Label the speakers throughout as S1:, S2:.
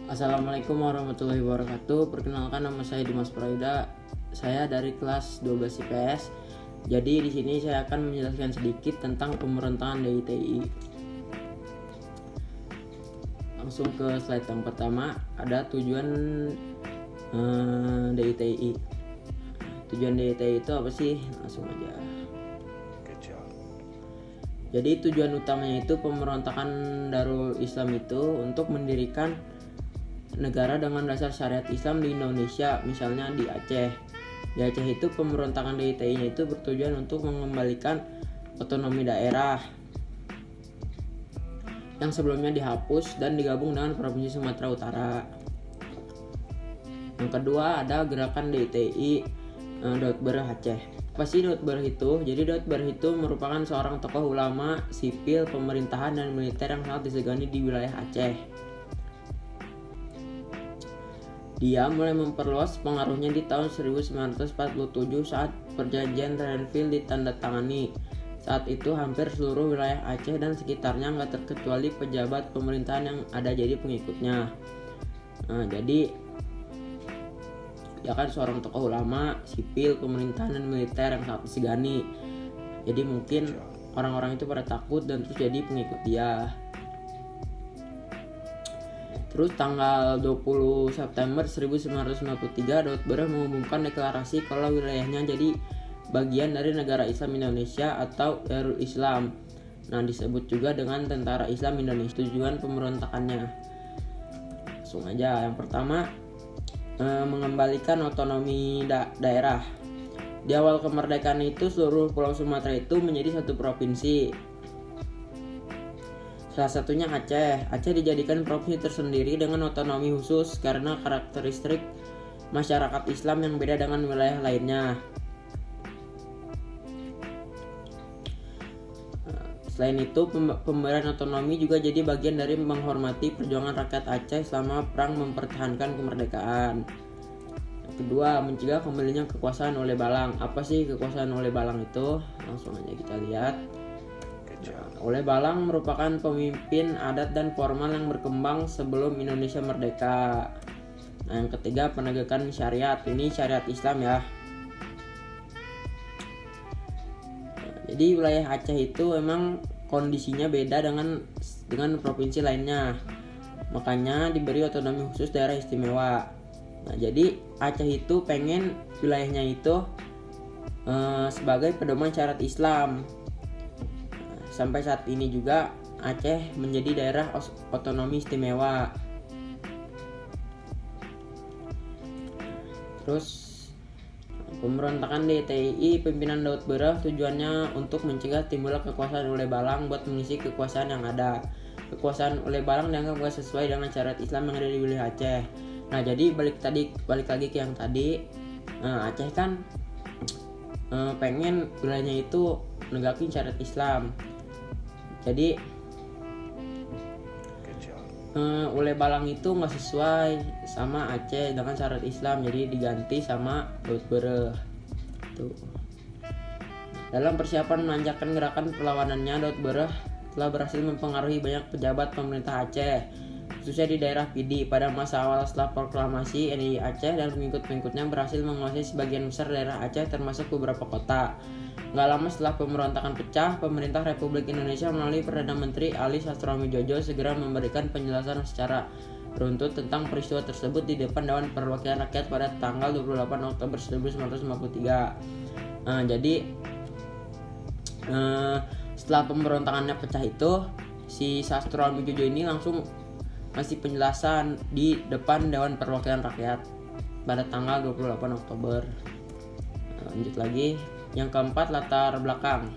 S1: Assalamualaikum warahmatullahi wabarakatuh. Perkenalkan, nama saya Dimas Prayuda. Saya dari kelas 12 IPS. Jadi di sini saya akan menjelaskan sedikit tentang pemberontakan DITI. Langsung ke slide yang pertama, ada tujuan DITI. Tujuan DITI itu apa sih? Langsung aja. Jadi tujuan utamanya itu pemberontakan Darul Islam itu untuk mendirikan negara dengan dasar syariat Islam di Indonesia, misalnya di Aceh. Di Aceh itu pemberontakan DITI-nya itu bertujuan untuk mengembalikan otonomi daerah yang sebelumnya dihapus dan digabung dengan Provinsi Sumatera Utara. Yang kedua ada gerakan DITI Daud Berh Aceh. Apa sih Daud Berh itu? Jadi Daud Berh itu merupakan seorang tokoh ulama, sipil, pemerintahan, dan militer yang sangat disegani di wilayah Aceh. Dia mulai memperluas pengaruhnya di tahun 1947 saat perjanjian Renville ditandatangani. Saat itu hampir seluruh wilayah Aceh dan sekitarnya nggak terkecuali pejabat pemerintahan yang ada jadi pengikutnya. Jadi dia kan seorang tokoh ulama, sipil, pemerintahan, dan militer yang sangat disegani. Jadi mungkin orang-orang itu pada takut dan terus jadi pengikut dia. Terus tanggal 20 September 1993 Daud Berh mengumumkan deklarasi kalau wilayahnya jadi bagian dari negara Islam Indonesia atau Darul Islam. Nah, disebut juga dengan Tentara Islam Indonesia. Tujuan pemberontakannya langsung aja. Yang pertama, mengembalikan otonomi daerah. Di awal kemerdekaan itu seluruh Pulau Sumatera itu menjadi satu provinsi. Salah satunya Aceh. Aceh dijadikan provinsi tersendiri dengan otonomi khusus karena karakteristik masyarakat Islam yang beda dengan wilayah lainnya. Selain itu, pemberian otonomi juga jadi bagian dari menghormati perjuangan rakyat Aceh selama perang mempertahankan kemerdekaan. Kedua, mencegah kembalinya kekuasaan oleh Balang. Apa sih kekuasaan oleh Balang itu? Langsung aja kita lihat. Oleh Balang merupakan pemimpin adat dan formal yang berkembang sebelum Indonesia merdeka. Nah, yang ketiga, penegakan syariat. Ini syariat Islam ya. Jadi wilayah Aceh itu memang kondisinya beda dengan provinsi lainnya. Makanya diberi otonomi khusus daerah istimewa. Nah, jadi Aceh itu pengen wilayahnya itu sebagai pedoman syariat Islam. Sampai saat ini juga Aceh menjadi daerah otonomi istimewa. Terus pemberontakan DITI pimpinan Daud Berh tujuannya untuk mencegah timbulnya kekuasaan oleh Balang buat mengisi kekuasaan yang ada. Kekuasaan oleh Balang dianggap gak sesuai dengan syariat Islam yang ada di wilayah Aceh. Nah, jadi balik lagi ke yang tadi, Aceh kan pengen wilayahnya itu negakin syariat Islam. Jadi oleh Balang itu nggak sesuai sama Aceh dengan syariat Islam, jadi diganti sama Daud Berh. Tuh. Dalam persiapan melancarkan gerakan perlawanannya, Daud Berh telah berhasil mempengaruhi banyak pejabat pemerintah Aceh, khususnya di daerah Pidi. Pada masa awal setelah proklamasi NDI Aceh dan pengikut-pengikutnya berhasil menguasai sebagian besar daerah Aceh termasuk beberapa kota. Nggak lama setelah pemberontakan pecah, pemerintah Republik Indonesia melalui Perdana Menteri Ali Sastroamidjojo segera memberikan penjelasan secara runtut tentang peristiwa tersebut di depan Dewan Perwakilan Rakyat pada tanggal 28 Oktober 1953. Jadi setelah pemberontakannya pecah itu, si Sastroamidjojo ini langsung ngasih penjelasan di depan Dewan Perwakilan Rakyat pada tanggal 28 Oktober. Lanjut lagi. Yang keempat, latar belakang.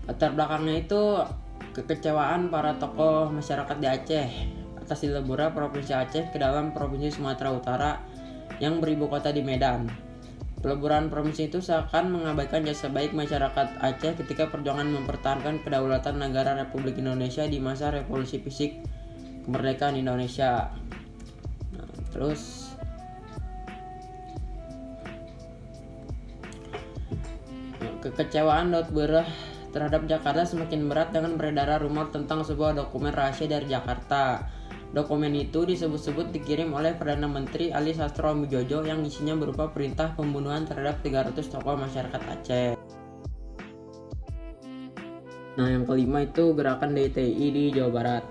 S1: Latar belakangnya itu kekecewaan para tokoh masyarakat di Aceh atas dileburnya Provinsi Aceh ke dalam Provinsi Sumatera Utara yang beribu kota di Medan. Peleburan provinsi itu seakan mengabaikan jasa baik masyarakat Aceh ketika perjuangan mempertahankan kedaulatan negara Republik Indonesia di masa revolusi fisik kemerdekaan Indonesia. Terus kekecewaan Daud Berh terhadap Jakarta semakin berat dengan beredar rumor tentang sebuah dokumen rahasia dari Jakarta. Dokumen itu disebut-sebut dikirim oleh Perdana Menteri Ali Sastroamidjojo yang isinya berupa perintah pembunuhan terhadap 300 tokoh masyarakat Aceh. Nah, yang kelima itu gerakan DTI di Jawa Barat.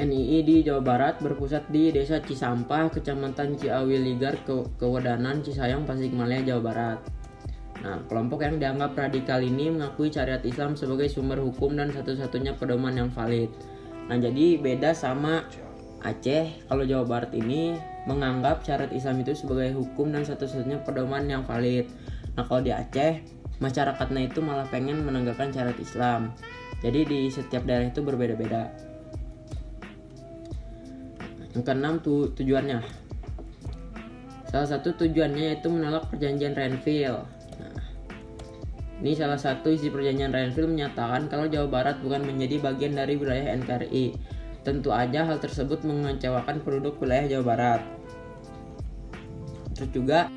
S1: NII di Jawa Barat berpusat di Desa Cisampah, Kecamatan Ciawi Ligar, Kewedanan, Cisayong, Tasikmalaya, Jawa Barat. Nah, kelompok yang dianggap radikal ini mengakui syariat Islam sebagai sumber hukum dan satu-satunya pedoman yang valid. Nah, jadi beda sama Aceh. Kalau Jawa Barat ini menganggap syariat Islam itu sebagai hukum dan satu-satunya pedoman yang valid. Nah, kalau di Aceh, masyarakatnya itu malah pengen menegakkan syariat Islam. Jadi di setiap daerah itu berbeda-beda. Yang keenam tujuannya. Salah satu tujuannya yaitu menolak perjanjian Renville. Ini salah satu isi perjanjian Renville menyatakan kalau Jawa Barat bukan menjadi bagian dari wilayah NKRI. Tentu aja hal tersebut mengecewakan penduduk wilayah Jawa Barat. Terus juga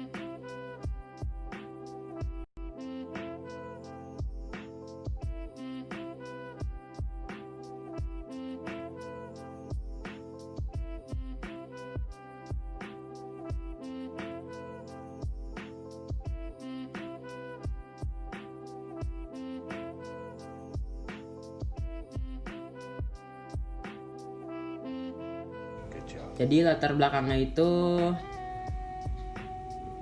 S1: jadi latar belakangnya itu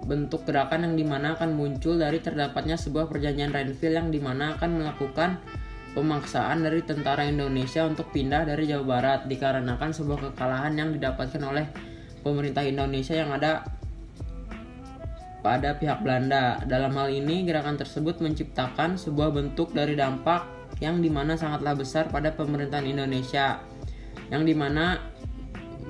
S1: bentuk gerakan yang dimana akan muncul dari terdapatnya sebuah perjanjian Renville yang dimana akan melakukan pemaksaan dari tentara Indonesia untuk pindah dari Jawa Barat dikarenakan sebuah kekalahan yang didapatkan oleh pemerintah Indonesia yang ada pada pihak Belanda. Dalam hal ini gerakan tersebut menciptakan sebuah bentuk dari dampak yang dimana sangatlah besar pada pemerintahan Indonesia, yang dimana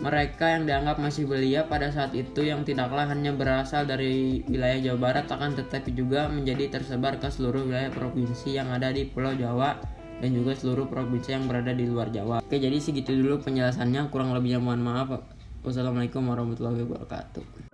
S1: mereka yang dianggap masih belia pada saat itu yang tidaklah hanya berasal dari wilayah Jawa Barat akan tetapi juga menjadi tersebar ke seluruh wilayah provinsi yang ada di Pulau Jawa dan juga seluruh provinsi yang berada di luar Jawa. Oke, jadi segitu dulu penjelasannya, kurang lebihnya mohon maaf. Wassalamualaikum warahmatullahi wabarakatuh.